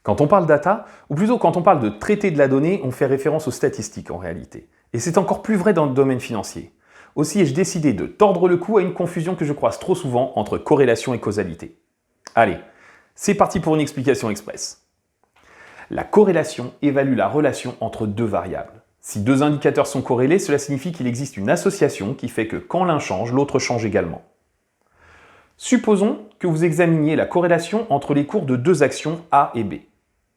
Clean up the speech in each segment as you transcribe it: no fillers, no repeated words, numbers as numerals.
Quand on parle data, ou plutôt quand on parle de traiter de la donnée, on fait référence aux statistiques en réalité. Et c'est encore plus vrai dans le domaine financier. Aussi ai-je décidé de tordre le cou à une confusion que je croise trop souvent entre corrélation et causalité. Allez, c'est parti pour une explication express. La corrélation évalue la relation entre deux variables. Si deux indicateurs sont corrélés, cela signifie qu'il existe une association qui fait que quand l'un change, l'autre change également. Supposons que vous examiniez la corrélation entre les cours de deux actions A et B.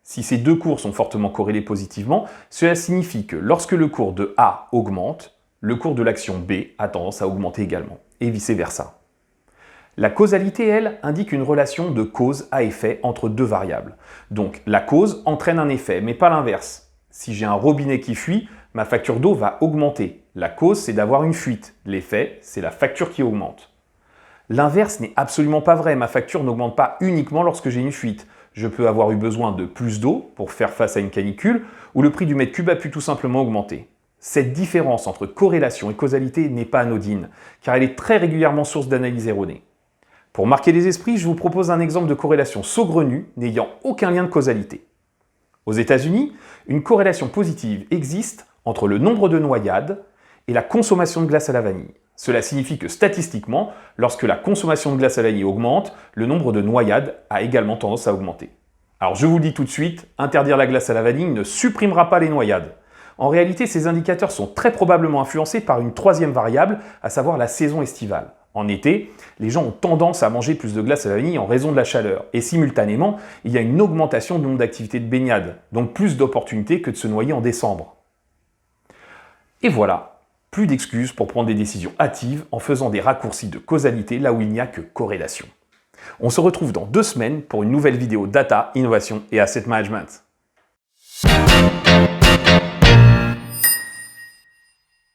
Si ces deux cours sont fortement corrélés positivement, cela signifie que lorsque le cours de A augmente, le cours de l'action B a tendance à augmenter également, et vice-versa. La causalité, elle, indique une relation de cause à effet entre deux variables. Donc la cause entraîne un effet, mais pas l'inverse. Si j'ai un robinet qui fuit, ma facture d'eau va augmenter. La cause, c'est d'avoir une fuite. L'effet, c'est la facture qui augmente. L'inverse n'est absolument pas vrai. Ma facture n'augmente pas uniquement lorsque j'ai une fuite. Je peux avoir eu besoin de plus d'eau pour faire face à une canicule, ou le prix du mètre cube a pu tout simplement augmenter. Cette différence entre corrélation et causalité n'est pas anodine, car elle est très régulièrement source d'analyse erronée. Pour marquer les esprits, je vous propose un exemple de corrélation saugrenue n'ayant aucun lien de causalité. Aux États-Unis, une corrélation positive existe entre le nombre de noyades et la consommation de glace à la vanille. Cela signifie que statistiquement, lorsque la consommation de glace à la vanille augmente, le nombre de noyades a également tendance à augmenter. Alors je vous le dis tout de suite, interdire la glace à la vanille ne supprimera pas les noyades. En réalité, ces indicateurs sont très probablement influencés par une troisième variable, à savoir la saison estivale. En été, les gens ont tendance à manger plus de glace à la vanille en raison de la chaleur. Et simultanément, il y a une augmentation du nombre d'activités de baignade, donc plus d'opportunités que de se noyer en décembre. Et voilà, plus d'excuses pour prendre des décisions hâtives en faisant des raccourcis de causalité là où il n'y a que corrélation. On se retrouve dans 2 semaines pour une nouvelle vidéo Data, Innovation et Asset Management.